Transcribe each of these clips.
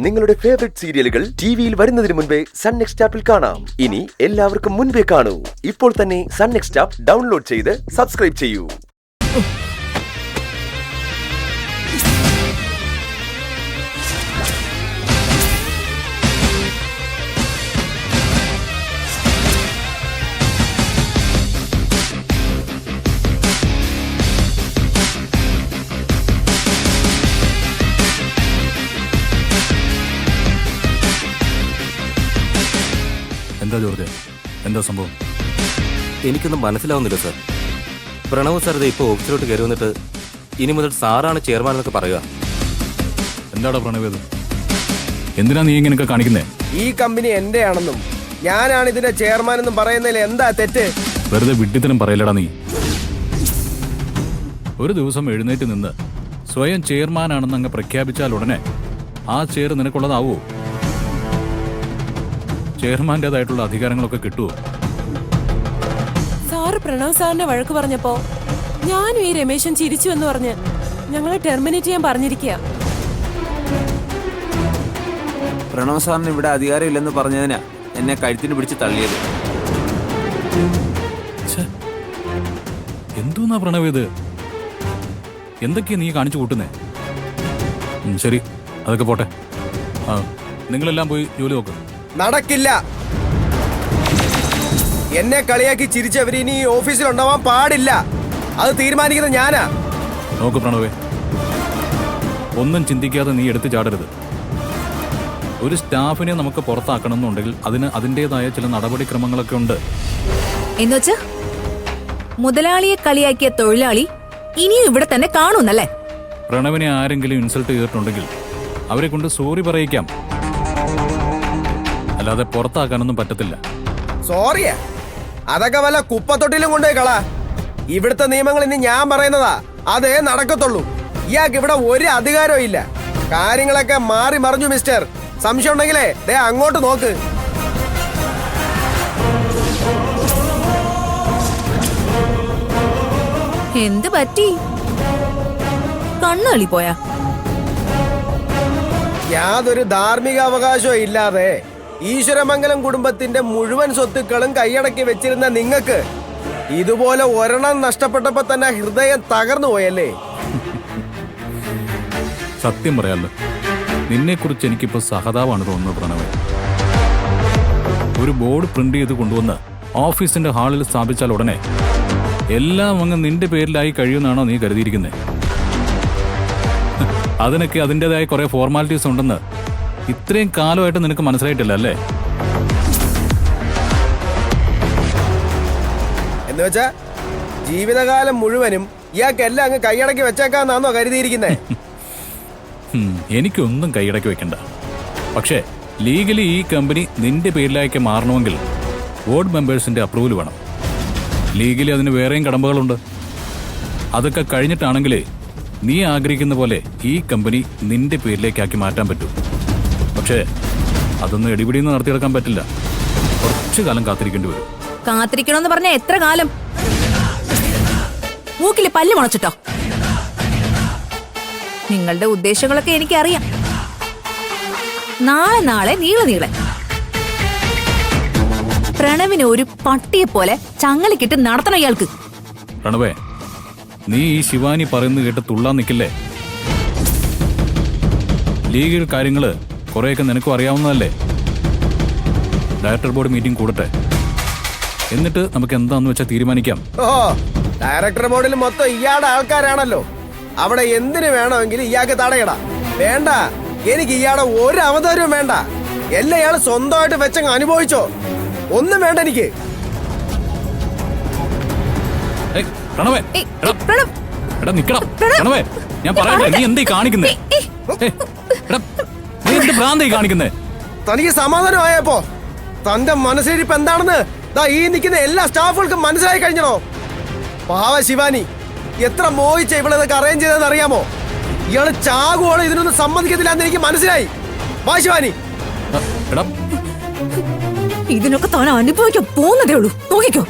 നിങ്ങളുടെ ഫേവറേറ്റ് സീരിയലുകൾ ടിവിയിൽ വരുന്നതിന് മുൻപേ സൺ നെക്സ്റ്റ് ആപ്പിൽ കാണാം. ഇനി എല്ലാവർക്കും മുൻപേ കാണൂ. ഇപ്പോൾ തന്നെ സൺ നെക്സ്റ്റ് ആപ്പ് ഡൗൺലോഡ് ചെയ്ത് സബ്സ്ക്രൈബ് ചെയ്യൂ. എന്താ ജോർജ്, എന്താ സംഭവം? എനിക്കൊന്നും മനസ്സിലാവുന്നില്ല സാർ. പ്രണവ് സാർ ഇത് ഇപ്പോൾ ഓഫീസിലോട്ട് കയറി വന്നിട്ട് ഇനി മുതൽ സാറാണ് ചെയർമാൻ എന്നൊക്കെ പറയുക. എന്താടാ പ്രണവ് ഇത്? എന്തിനാ നീ ഇങ്ങനെയൊക്കെ കാണിക്കുന്നേ? ഈ കമ്പനി എന്റെ ആണെന്നും ഞാനാണ് ഇതിന്റെ ചെയർമാൻ എന്നും പറയുന്നതിൽ എന്താ തെറ്റ്? വെറുതെ വിഡ്ഢിത്തരം പറയലടാ നീ. ഒരു ദിവസം എഴുന്നേറ്റ് നിന്ന് സ്വയം ചെയർമാനാണെന്ന് അങ്ങ് പ്രഖ്യാപിച്ചാൽ ഉടനെ ആ ചെയർ നിനക്കുള്ളതാവോ? ചെയർമാൻ്റെതായിട്ടുള്ള അധികാരങ്ങളൊക്കെ കിട്ടുമോ? സാറ് പ്രണവ് സാറിന്റെ വഴക്ക് പറഞ്ഞപ്പോ ഞാനും ഈ രമേശൻ ചിരിച്ചു എന്ന് പറഞ്ഞ് ഞങ്ങളെ ടെർമിനേറ്റ് ചെയ്യാൻ പറഞ്ഞിരിക്കുക. പ്രണവ് സാറിന് ഇവിടെ അധികാരം ഇല്ലെന്ന് പറഞ്ഞതിനാ എന്നെ കഴുത്തിന് പിടിച്ച് തള്ളിയത്. എന്തോന്നാ പ്രണവ് ഇത്? എന്തൊക്കെയാ നീ കാണിച്ചു കൂട്ടുന്നേ? ശരി, അതൊക്കെ പോട്ടെ. നിങ്ങളെല്ലാം പോയി ജോലി നോക്ക്. നടക്കില്ല. എന്നെ കളിയാക്കി ചിരിച്ചവര് ഇനി ഈ ഓഫീസിൽ ഉണ്ടാവാൻ പാടില്ല. അത് തീരുമാനിക്കുന്നത് ഞാനാ. നോക്ക് പ്രണവേ, ഒന്നും ചിന്തിക്കാതെ നീ എടുത്തു ചാടരുത്. ഒരു സ്റ്റാഫിനെ നമുക്ക് പുറത്താക്കണം എന്നുണ്ടെങ്കിൽ അതിന് അതിൻ്റെതായ ചില നടപടിക്രമങ്ങളൊക്കെ ഉണ്ട്. എന്നുവെച്ച് മുതലാളിയെ കളിയാക്കിയ തൊഴിലാളി ഇനിയും ഇവിടെ തന്നെ കാണുന്നല്ലേ? പ്രണവിനെ ആരെങ്കിലും ഇൻസൾട്ട് ചെയ്തിട്ടുണ്ടെങ്കിൽ അവരെ കൊണ്ട് സോറി പറയിക്കാം, അല്ലാതെ പുറത്താക്കാനൊന്നും പറ്റത്തില്ല. സോറിയാ? അതൊക്കെ വല്ല കുപ്പത്തൊട്ടിലും കൊണ്ടുപോയി കളാ. ഇവിടുത്തെ നിയമങ്ങൾ ഇനി ഞാൻ പറയുന്നതാ, അതേ നടക്കത്തുള്ളൂ. ഇയാൾക്ക് ഇവിടെ ഒരു അധികാരവും ഇല്ല. കാര്യങ്ങളൊക്കെ മാറി മറിഞ്ഞു മിസ്റ്റർ. സംശയം ഉണ്ടെങ്കിലേ ദേ അങ്ങോട്ട് നോക്ക്. എന്ത് പറ്റി? കണ്ണുകളി പോയാ? യാതൊരു ധാർമ്മിക അവകാശവും ഇല്ലാതെ ഈശ്വരമംഗലം കുടുംബത്തിന്റെ മുഴുവൻ സ്വത്തുക്കളും കൈയടക്കി വെച്ചിരുന്ന നിങ്ങൾക്ക് ഇതുപോലെ ഒരെണ്ണം നഷ്ടപ്പെട്ടപ്പോ തന്നെ ഹൃദയം തകർന്നു പോയല്ലേ? സത്യം പറയാലോ, നിന്നെ കുറിച്ച് എനിക്കിപ്പോ സഹതാവാണ് തോന്നുന്നത് പ്രണവ്. ഒരു ബോർഡ് പ്രിന്റ് ചെയ്ത് കൊണ്ടുവന്ന് ഓഫീസിന്റെ ഹാളിൽ സ്ഥാപിച്ചാൽ ഉടനെ എല്ലാം അങ്ങ് നിന്റെ പേരിലായി കഴിയുമെന്നാണോ നീ കരുതിയിരിക്കുന്നത്? അതിനൊക്കെ അതിൻ്റെതായ കുറെ ഫോർമാലിറ്റീസ് ഉണ്ടെന്ന് ഇത്രയും കാലമായിട്ട് നിനക്ക് മനസ്സിലായിട്ടില്ല അല്ലേ? എന്ന് വെച്ചാ ജീവിതകാലം മുഴുവനും ഇയാൾക്ക് എല്ലാം അങ്ങ് കൈയടക്കി വെച്ചേക്കാന്നാണോ കരുതിയിരിക്കുന്നേ? എനിക്കൊന്നും കൈയടക്കി വെക്കണ്ട. പക്ഷേ ലീഗലി ഈ കമ്പനി നിന്റെ പേരിലേക്ക് മാറണമെങ്കിൽ ബോർഡ് മെമ്പേഴ്സിന്റെ അപ്രൂവൽ വേണം. ലീഗലി അതിന് വേറെയും കടമ്പകളുണ്ട്. അതൊക്കെ കഴിഞ്ഞിട്ടാണെങ്കിലേ നീ ആഗ്രഹിക്കുന്ന പോലെ ഈ കമ്പനി നിന്റെ പേരിലേക്കാക്കി മാറ്റാൻ പറ്റൂ. പക്ഷേ അതൊന്നും എടിപിടിന്ന് നടത്തിയെടുക്കാൻ പറ്റില്ല. കുറച്ചു കാലം കാത്തിരിക്കേണ്ടി വരും. കാത്തിരിക്കണമെന്ന് പറഞ്ഞ എത്ര കാലം? മൂക്കില് പല്ല് മുളച്ചിട്ടോ? നിങ്ങളുടെ ഉദ്ദേശങ്ങളൊക്കെ എനിക്കറിയാം. നാളെ നീളെ പ്രണവിനെ ഒരു പട്ടിയെ പോലെ ചങ്ങലിക്കിട്ട് നടത്തണം ഇയാൾക്ക്. പ്രണവേ, നീ ഈ ശിവാനി പറയുന്നത് കേട്ട് തുള്ളാൻ നിൽക്കില്ലേ? ലീഗൽ കാര്യങ്ങള് കുറെയൊക്കെ നിനക്കും അറിയാവുന്നതല്ലേ? ഡയറക്ടർ ബോർഡ് മീറ്റിംഗ് കൂടട്ടെ, എന്നിട്ട് നമുക്ക് എന്താന്ന് വെച്ചാൽ തീരുമാനിക്കാം. ഓ, ഡയറക്ടർ ബോർഡിൽ മൊത്തം ഇയാളുടെ ആൾക്കാരാണല്ലോ. അവിടെ എന്തിനു വേണമെങ്കിലും ഇയാൾക്ക് തടയടാ. വേണ്ട, എനിക്ക് ഇയാളുടെ ഒരു അവതാരവും വേണ്ട. എല്ലാം ഇയാൾ സ്വന്തമായിട്ട് വെച്ചങ്ങ് അനുഭവിച്ചോ. ഒന്നും വേണ്ട എനിക്ക്. പ്രണവേ, എടാ നിക്കടാ പ്രണവേ, ഞാൻ പറയട്ടെ, നീ എന്തായി കാണിക്കുന്നേ? നീ എന്ത് ഭ്രാന്തായി കാണിക്കുന്നേ? തനിക്ക് സമാധാനമായപ്പോ തന്റെ മനസ്സിലിരിപ്പ് എന്താണെന്ന് ഈ നിൽക്കുന്ന എല്ലാ സ്റ്റാഫുകൾക്കും മനസ്സിലായി കഴിഞ്ഞോ? പാവ ശിവാനി എത്ര മോഹിച്ച ഇവളതൊക്കെ അറേഞ്ച് ചെയ്തതെന്ന് അറിയാമോ? ഇയാള് ചാകുവോളം ഇതിനൊന്നും സമ്മതിക്കത്തില്ല എന്ന് എനിക്ക് മനസ്സിലായി. വാ ശിവാനി. ഇതിനൊക്കെ താൻ അനുഭവിക്കാൻ പോകുന്നതേ ഉള്ളൂ. നോക്കിക്കോ.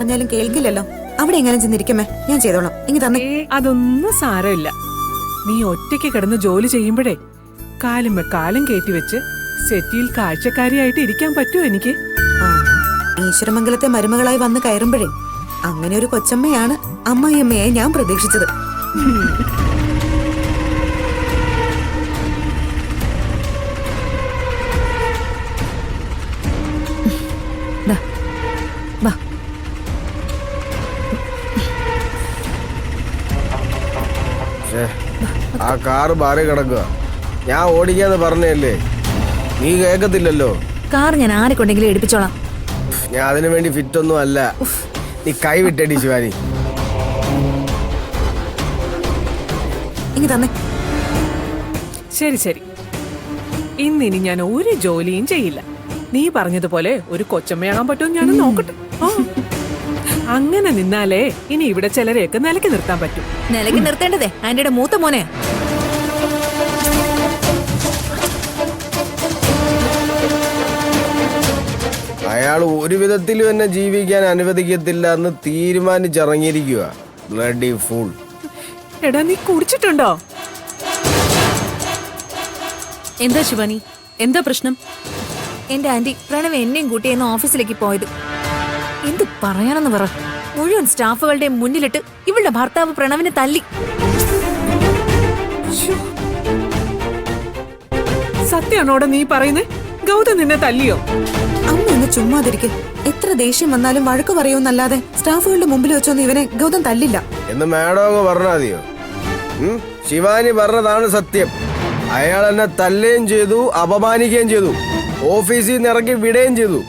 പറഞ്ഞാലും കേൾക്കില്ലല്ലോ. അവിടെ എങ്ങനെ ചെന്നിരിക്കുമേ, ഞാൻ ചെയ്തോളാം. ഇങ്ങി തന്നെ. അതൊന്നും സാരമില്ല. നീ ഒറ്റയ്ക്ക് കിടന്ന് ജോലി ചെയ്യുമ്പോഴേ കാലുമ്മ കാലം കയറ്റിവെച്ച് സെറ്റിയിൽ കാഴ്ചക്കാരിയായിട്ട് ഇരിക്കാൻ പറ്റുമോ എനിക്ക്? ഈശ്വരമംഗലത്തെ മരുമകളായി വന്ന് കയറുമ്പോഴേ അങ്ങനെ ഒരു കൊച്ചമ്മയാണ് അമ്മായിയമ്മയെ ഞാൻ പ്രതീക്ഷിച്ചത്. വാ. ആ കാറ് മാറി കിടക്കുക. ഞാൻ ഓടിക്കാന്ന് പറഞ്ഞല്ലേ, നീ കേക്കത്തില്ലല്ലോ. കാർ ഞാൻ ആരെ കൊണ്ടെങ്കിലും എടുപ്പിച്ചോളാം. ഞാൻ അതിനു വേണ്ടി ഫിറ്റ് ഒന്നും അല്ല. നീ കൈ വിട്ടടി ശിവാനി. ഇങ്ങി തന്നെ. ശരി ശരി, ഇന്നിനി ഞാൻ ഒരു ജോലിയും ചെയ്യില്ല. നീ പറഞ്ഞതുപോലെ ഒരു കൊച്ചമ്മയാകാൻ പറ്റുമെന്ന് ഞാൻ നോക്കട്ടെ. അങ്ങനെ നിന്നാലേ ഇനി ഇവിടെ ചിലരെയൊക്കെ നിലയ്ക്ക് നിർത്താൻ പറ്റും. നിലയ്ക്ക് നിർത്തേണ്ടതേ ആന്റിയുടെ മൂത്ത മോനെ. അയാൾ ഒരു വിധത്തിലും എന്നെ ജീവിക്കാൻ അനുവദിക്കത്തില്ല എന്ന് തീരുമാനിച്ചിറങ്ങിയിരിക്കുക. Bloody fool. എടാ, നീ കുടിച്ചിട്ടുണ്ടോ? എന്താ ശിവാനി, എന്താ പ്രശ്നം? എന്റെ ആന്റി പ്രണവ് എന്നെയും കൂട്ടി എന്ന് ഓഫീസിലേക്ക് പോയത്. എന്ത് പറയാനെന്ന് പറ. മുഴുവൻ സ്റ്റാഫുകളുടെ മുന്നിലിട്ട് ഇവളുടെ ഭർത്താവ് പ്രണവിനെ തല്ലി. സത്യമാണോടെ നീ പറയുന്നേ? ഗൗതം നിന്നെ തല്ലിയോ? അമ്മ ഒന്ന് ചുമ്മാതിരിക്കെ. എത്ര ദേഷ്യം വന്നാലും വഴക്ക് പറയുമെന്നല്ലാതെ സ്റ്റാഫുകളുടെ മുമ്പിൽ വെച്ചൊന്നും ഇവനെ ഗൗതം തല്ലില്ല എന്ന് മാഡം അങ്ങ് പറഞ്ഞാ മതിയോ? ശിവാനി പറഞ്ഞതാണ് സത്യം. അയാൾ എന്നെ തല്ലുകയും ചെയ്തു, അപമാനിക്കുകയും ചെയ്തു, ഓഫീസിൽ നിന്ന് ഇറക്കി വിടുകയും ചെയ്തു.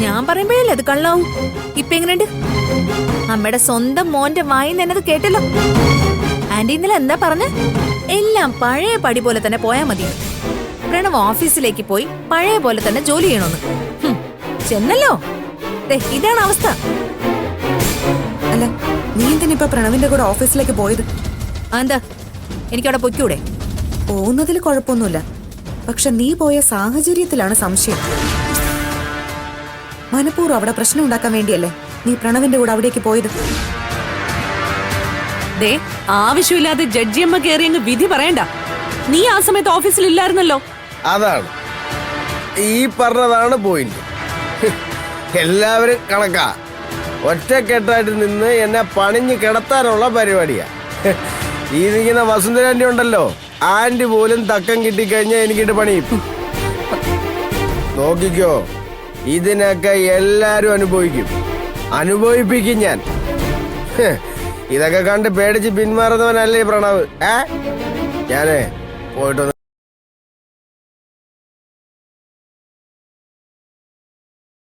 ഞാൻ പറയുമ്പോഴല്ലേ അത് കള്ളാവും. ഇപ്പൊ എങ്ങനെയുണ്ട്? അമ്മയുടെ സ്വന്തം മോന്റെ വായിന്ന് എന്നത് കേട്ടല്ലോ. ആന്റി ഇന്നലെ എന്താ പറഞ്ഞ? എല്ലാം പഴയ പടി പോലെ തന്നെ പോയാ മതി. പ്രണവ് ഓഫീസിലേക്ക് പോയി പഴയ പോലെ തന്നെ ജോലി ചെയ്യണമെന്ന് ചെന്നല്ലോ. ഇതാണ് അവസ്ഥ. അല്ല, നീ എന്തിനിപ്പൊ പ്രണവിന്റെ കൂടെ ഓഫീസിലേക്ക് പോയത്? എന്താ, എനിക്കവിടെ പൊയ്ക്കൂടെ? പോകുന്നതിൽ കുഴപ്പമൊന്നുമില്ല. പക്ഷെ നീ പോയ സാഹചര്യത്തിലാണ് സംശയം. മനഃപൂർവ്വം അവിടെ പ്രശ്നം ഉണ്ടാക്കാൻ വേണ്ടിയല്ലേ നീ പ്രണവിന്റെ കൂടെ അവിടേക്ക് പോയത്? ആവശ്യമില്ലാതെ ജഡ്ജിയമ്മ കയറി അങ്ങ് വിധി പറയണ്ട. നീ ആ സമയത്ത് ഓഫീസിൽ ഇല്ലായിരുന്നല്ലോ. അതാണ് ഈ പറഞ്ഞതാണ് പോയിന്റ്. എല്ലാവരും കണക്കാ. ഒറ്റക്കെട്ടായിട്ട് നിന്ന് എന്നെ പണിഞ്ഞ് കിടത്താനുള്ള പരിപാടിയാ. ഈ നിൽക്കുന്ന വസുന്ധര ആന്റി ഉണ്ടല്ലോ, ആന്റി പോലും തക്കം കിട്ടിക്കഴിഞ്ഞാൽ എനിക്കിട്ട് പണിയും. നോക്കിക്കോ, ഇതിനൊക്കെ എല്ലാരും അനുഭവിപ്പിക്കും ഞാൻ. ഇതൊക്കെ കണ്ട് പേടിച്ച് പിന്മാറുന്നവനല്ലേ പ്രണവ്. ഞാനേ പോയിട്ട്